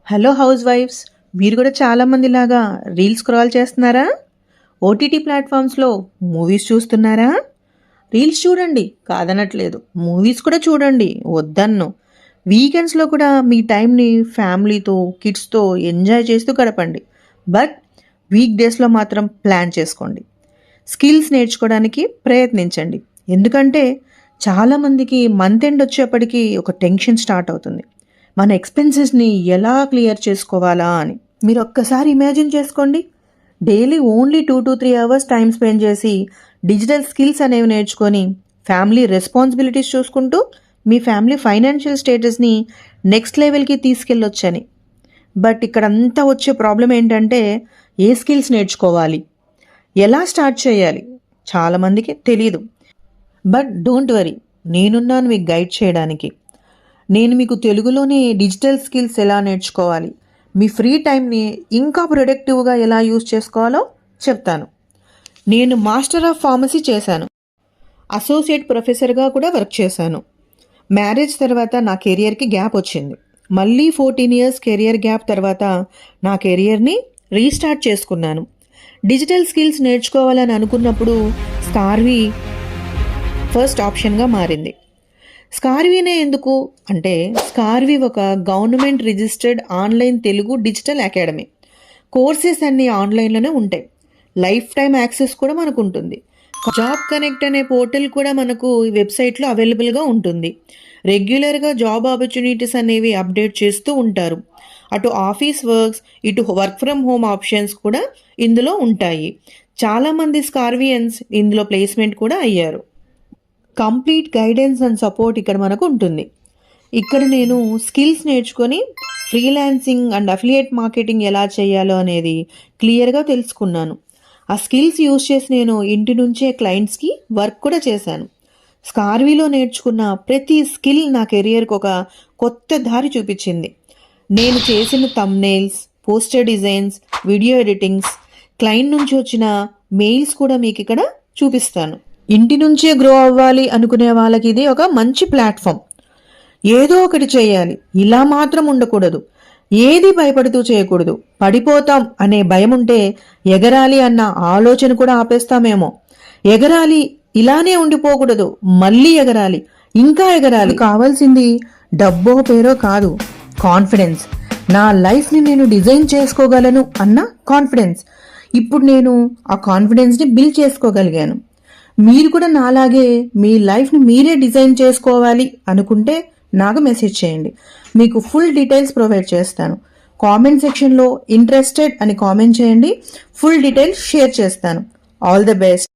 Hello house wives, మీరు కూడా చాలామందిలాగా reels scroll చేస్తున్నారా? ఓటీటీ ప్లాట్ఫామ్స్లో మూవీస్ చూస్తున్నారా? రీల్స్ చూడండి, కాదనట్లేదు. మూవీస్ కూడా చూడండి, వద్దన్ను. వీకెండ్స్లో కూడా మీ టైంని ఫ్యామిలీతో, కిడ్స్తో ఎంజాయ్ చేస్తూ గడపండి. బట్ వీక్ డేస్లో మాత్రం ప్లాన్ చేసుకోండి. స్కిల్స్ నేర్చుకోవడానికి ప్రయత్నించండి. ఎందుకంటే చాలామందికి మంత్ ఎండ్ వచ్చేప్పటికి ఒక టెన్షన్ స్టార్ట్ అవుతుంది. మన ఎక్స్పెన్సెస్ని ఎలా క్లియర్ చేసుకోవాలా అని. మీరు ఒక్కసారి ఇమాజిన్ చేసుకోండి. Daily only 2 to 3 hours time spend చేసి డిజిటల్ స్కిల్స్ అనేవి నేర్చుకొని ఫ్యామిలీ రెస్పాన్సిబిలిటీస్ చూసుకుంటూ మీ ఫ్యామిలీ ఫైనాన్షియల్ స్టేటస్ని నెక్స్ట్ లెవెల్కి తీసుకెళ్ళొచ్చని. బట్ ఇక్కడ అంతా వచ్చే ప్రాబ్లం ఏంటంటే ఏ స్కిల్స్ నేర్చుకోవాలి, ఎలా స్టార్ట్ చేయాలి చాలామందికి తెలీదు. బట్ డోంట్ వరీ, నేనున్నాను మీకు గైడ్ చేయడానికి. నేను మీకు తెలుగులోనే డిజిటల్ స్కిల్స్ ఎలా నేర్చుకోవాలి, మీ ఫ్రీ టైంని ఇంకా ప్రొడక్టివ్గా ఎలా యూజ్ చేసుకోవాలో చెప్తాను. నేను మాస్టర్ ఆఫ్ ఫార్మసీ చేశాను, అసోసియేట్ ప్రొఫెసర్గా కూడా వర్క్ చేశాను. మ్యారేజ్ తర్వాత నా కెరియర్కి గ్యాప్ వచ్చింది. మళ్ళీ 14 years కెరియర్ గ్యాప్ తర్వాత నా కెరియర్ని రీస్టార్ట్ చేసుకున్నాను. డిజిటల్ స్కిల్స్ నేర్చుకోవాలని అనుకున్నప్పుడు స్కార్వీ ఫస్ట్ ఆప్షన్గా మారింది. స్కార్వీనే ఎందుకు అంటే, స్కార్వీ ఒక government registered online Telugu digital academy. Courses అన్నీ ఆన్లైన్లోనే ఉంటాయి. లైఫ్ టైం యాక్సెస్ కూడా మనకు ఉంటుంది. జాబ్ కనెక్ట్ అనే పోర్టల్ కూడా మనకు వెబ్సైట్లో అవైలబుల్గా ఉంటుంది. రెగ్యులర్గా జాబ్ ఆపర్చునిటీస్ అనేవి అప్డేట్ చేస్తూ ఉంటారు. అటు ఆఫీస్ వర్క్స్, ఇటు వర్క్ ఫ్రమ్ హోమ్ ఆప్షన్స్ కూడా ఇందులో ఉంటాయి. చాలామంది స్కార్వియన్స్ ఇందులో ప్లేస్మెంట్ కూడా అయ్యారు. కంప్లీట్ గైడెన్స్ అండ్ సపోర్ట్ ఇక్కడ మనకు ఉంటుంది. ఇక్కడ నేను స్కిల్స్ నేర్చుకొని ఫ్రీలాన్సింగ్ అండ్ అఫిలియేట్ మార్కెటింగ్ ఎలా చేయాలో అనేది క్లియర్గా తెలుసుకున్నాను. ఆ స్కిల్స్ యూజ్ చేసి నేను ఇంటి నుంచే క్లయింట్స్కి వర్క్ కూడా చేశాను. స్కార్వీలో నేర్చుకున్న ప్రతి స్కిల్ నా కెరియర్కి ఒక కొత్త దారి చూపించింది. నేను చేసిన thumbnails, poster designs, video editings, client నుంచి వచ్చిన మెయిల్స్ కూడా మీకు ఇక్కడ చూపిస్తాను. ఇంటి నుంచే గ్రో అవ్వాలి అనుకునే వాళ్ళకి ఇది ఒక మంచి ప్లాట్ఫామ్. ఏదో ఒకటి చేయాలి, ఇలా మాత్రం ఉండకూడదు. ఏది భయపడుతూ చేయకూడదు. పడిపోతాం అనే భయం ఉంటే ఎగరాలి అన్న ఆలోచన కూడా ఆపేస్తామేమో. ఎగరాలి, ఇలానే ఉండిపోకూడదు, మళ్ళీ ఎగరాలి, ఇంకా ఎగరాలి. కావాల్సింది డబ్బో పేరో కాదు, కాన్ఫిడెన్స్. నా లైఫ్ని నేను డిజైన్ చేసుకోగలను అన్న కాన్ఫిడెన్స్. ఇప్పుడు నేను ఆ కాన్ఫిడెన్స్ని బిల్డ్ చేసుకోగలిగాను. మీరు కూడా నాలాగే మీ లైఫ్ని మీరే డిజైన్ చేసుకోవాలి అనుకుంటే నాకు మెసేజ్ చేయండి. మీకు ఫుల్ డీటెయిల్స్ ప్రొవైడ్ చేస్తాను. కామెంట్ సెక్షన్లో ఇంట్రెస్టెడ్ అని కామెంట్ చేయండి. ఫుల్ డీటెయిల్స్ షేర్ చేస్తాను. All the best.